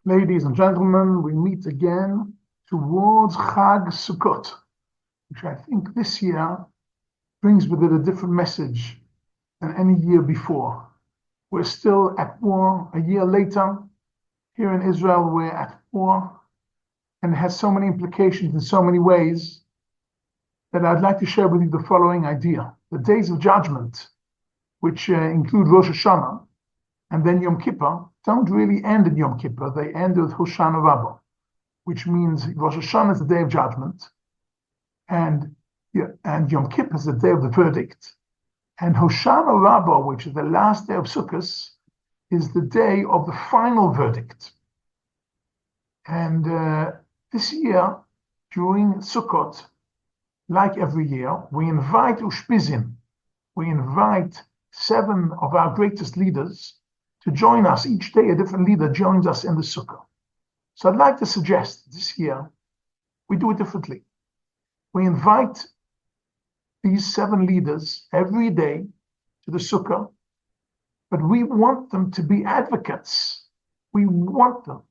Ladies and gentlemen, we meet again towards Chag Sukkot, which I think this year brings with it a different message than any year before. We're still at war a year later. Here in Israel, we're at war, and it has so many implications in so many ways that I'd like to share with you the following idea. The days of judgment, which include Rosh Hashanah, and then Yom Kippur, don't really end in Yom Kippur. They end with Hoshana Rabbah, which means Rosh Hashanah is the day of judgment, and Yom Kippur is the day of the verdict, and Hoshana Rabbah, which is the last day of Sukkot, is the day of the final verdict. And this year, during Sukkot, like every year, we invite Ushpizin, we invite 7 of our greatest leaders to join us. Each day a different leader joins us in the Sukkah. So I'd like to suggest this year we do it differently. We invite these 7 leaders every day to the Sukkah, but we want them to be advocates. We want them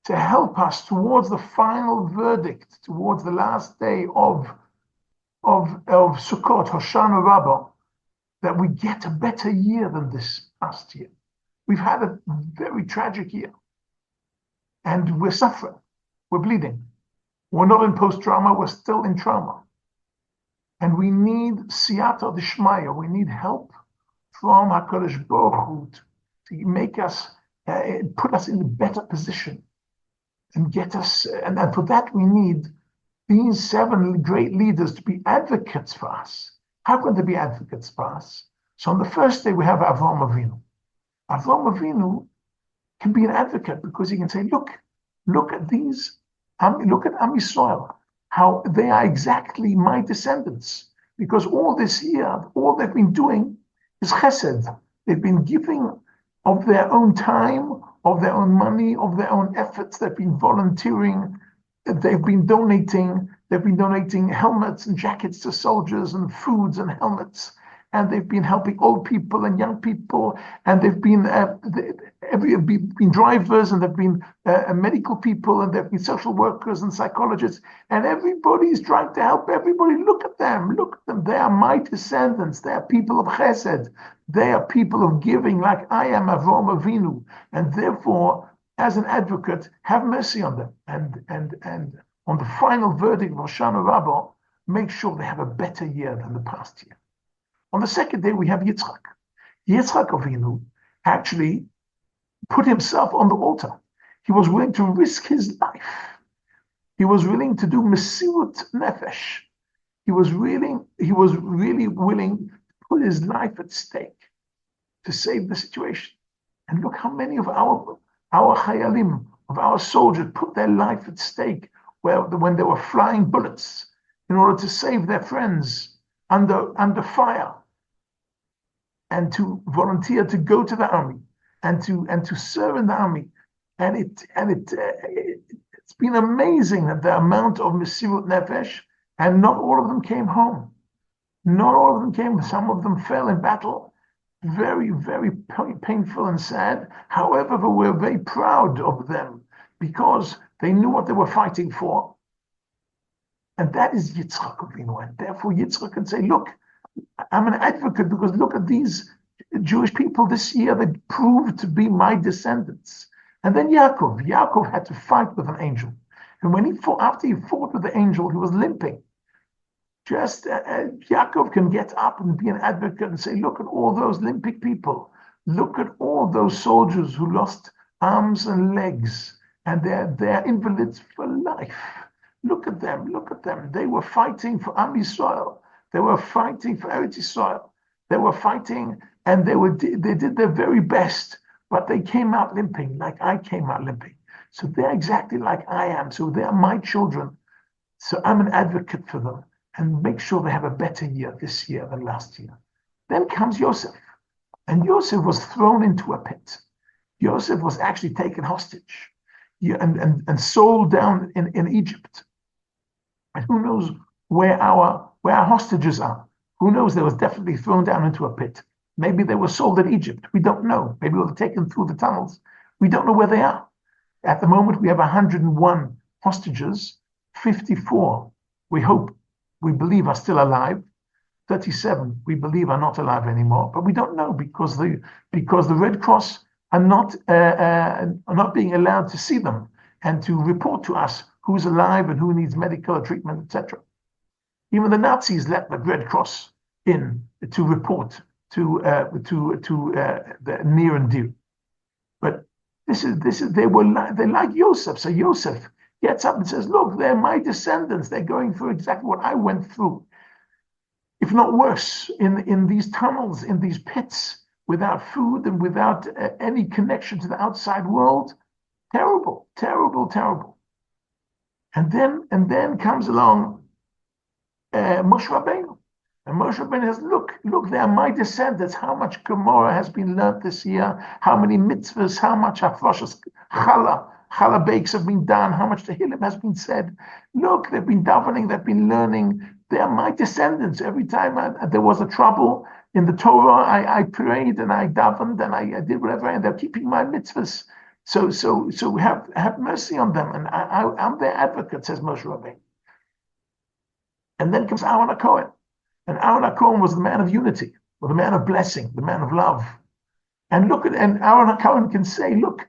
to help us towards the final verdict, towards the last day of Sukkot, Hoshana Rabbah, that we get a better year than this past year. We've had a very tragic year, and we're suffering, we're bleeding. We're not in post-trauma, we're still in trauma. And we need siyata d'shmaya, we need help from HaKadosh Baruch Hu to make us, put us in a better position and get us, and for that we need these 7 great leaders to be advocates for us. How can they be advocates for us? So on the first day we have Avraham Avinu. Avraham Avinu can be an advocate because he can say, look at these, look at Am Yisrael, how they are exactly my descendants. Because all this year, all they've been doing is chesed. They've been giving of their own time, of their own money, of their own efforts. They've been volunteering. They've been donating helmets and jackets to soldiers and foods and helmets. And they've been helping old people and young people, and they've been been drivers, and they've been medical people, and they've been social workers and psychologists, and everybody's trying to help everybody. Look at them, They are my descendants. They are people of chesed. They are people of giving, like I am Avraham Avinu, and therefore, as an advocate, have mercy on them, and on the final verdict of Hoshana Rabbah, make sure they have a better year than the past year. On the second day, we have Yitzchak. Yitzchak Avinu actually put himself on the altar. He was willing to risk his life. He was willing to do mesirut nefesh. He was really willing to put his life at stake to save the situation. And look how many of our chayalim, of our soldiers, put their life at stake when they were flying bullets in order to save their friends under fire, and to volunteer to go to the army and to serve in the army. And it's been amazing that the amount of mesirut nefesh, and not all of them came home. Not all of them came. Some of them fell in battle. Very, very painful and sad. However, we're very proud of them because they knew what they were fighting for. And that is Yitzchak Avinu. And therefore Yitzchak can say, look, I'm an advocate because look at these Jewish people this year that proved to be my descendants. And then Yaakov had to fight with an angel. And when after he fought with the angel, he was limping. Just Yaakov can get up and be an advocate and say, look at all those limping people. Look at all those soldiers who lost arms and legs, and they're invalids for life. Look at them. They were fighting for Am Yisrael. They were fighting for Eretz Yisrael. They were fighting, and they did their very best, but they came out limping, like I came out limping. So they're exactly like I am. So they are my children. So I'm an advocate for them, and make sure they have a better year this year than last year. Then comes Yosef, and Yosef was thrown into a pit. Yosef was actually taken hostage and sold down in Egypt. And who knows where our hostages are? Who knows? They was definitely thrown down into a pit. Maybe they were sold in Egypt. We don't know. Maybe they were taken through the tunnels. We don't know where they are. At the moment, we have 101 hostages, 54 we hope, we believe are still alive. 37 we believe are not alive anymore, but we don't know because the Red Cross are not being allowed to see them and to report to us who's alive and who needs medical treatment, etc. Even the Nazis let the Red Cross in to report to the near and dear. But they're like Yosef. So Yosef gets up and says, "Look, they're my descendants. They're going through exactly what I went through, if not worse, in these tunnels, in these pits, without food and without any connection to the outside world. Terrible, terrible, terrible." And then comes along Moshe Rabbeinu. And Moshe Rabbeinu says, look, they are my descendants. How much Gemara has been learnt this year? How many mitzvahs? How much hafrashas challah bakes have been done? How much tehillim has been said? Look, they've been davening, they've been learning. They are my descendants. Every time there was a trouble in the Torah, I prayed and I davened and I did whatever, and they're keeping my mitzvahs. So have mercy on them, and I'm their advocate, says Moshe Rabbeinu. And then comes Aaron HaKohen. And Aaron HaKohen was the man of unity, or the man of blessing, the man of love. And Aaron HaKohen can say, look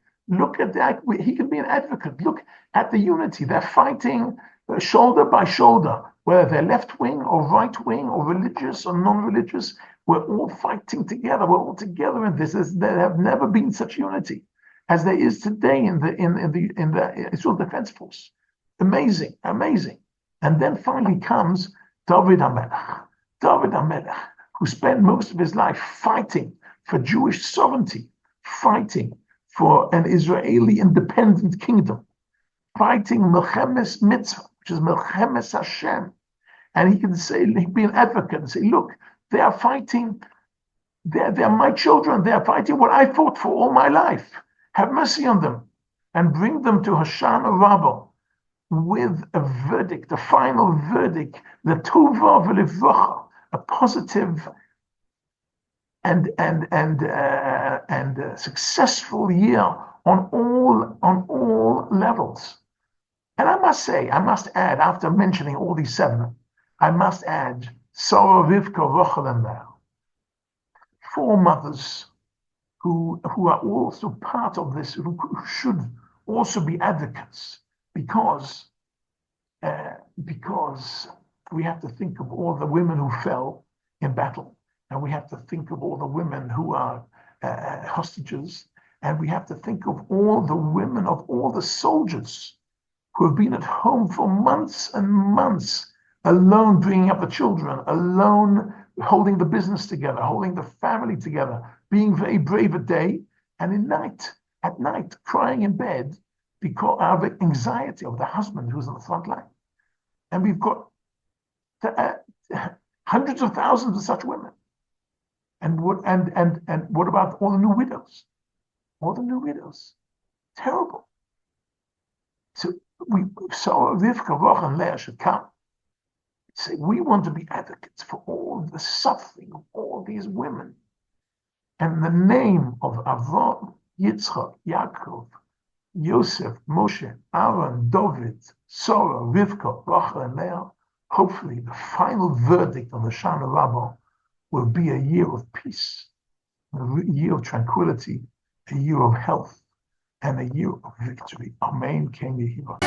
at that. He can be an advocate. Look at the unity. They're fighting shoulder by shoulder, whether they're left wing or right wing or religious or non-religious. We're all fighting together. We're all together in this. There have never been such unity as there is today in the Israel Defense Force. Amazing, amazing. And then finally comes David HaMelech, who spent most of his life fighting for Jewish sovereignty, fighting for an Israeli independent kingdom, fighting Melchemes Mitzvah, which is Melchemes Hashem. And he can be an advocate and say, look, they are fighting, they're my children, they are fighting what I fought for all my life. Have mercy on them and bring them to Hoshana Rabbah with a verdict, a final verdict, the Tova v'Livracha, a positive and successful year on all levels. And I must add, after mentioning all these seven, I must add Sarah, Rivka, Rachel, and Leah, four mothers who are also part of this, who should also be advocates, because we have to think of all the women who fell in battle, and we have to think of all the women who are hostages, and we have to think of all the women, of all the soldiers who have been at home for months and months, alone bringing up the children, alone holding the business together, holding the family together, being very brave at day, and at night, crying in bed because of the anxiety of the husband who's on the front line. And we've got hundreds of thousands of such women. And what about all the new widows? All the new widows. Terrible. So Rivka, Rachel, and Leah should come. Say, we want to be advocates for all the suffering of all these women. And in the name of Avraham, Yitzchak, Yaakov, Yosef, Moshe, Aaron, David, Sarah, Rivka, Rachel, and Leah, hopefully the final verdict on the Shana Rabbah will be a year of peace, a year of tranquility, a year of health, and a year of victory. Amen. Ken Yehiva.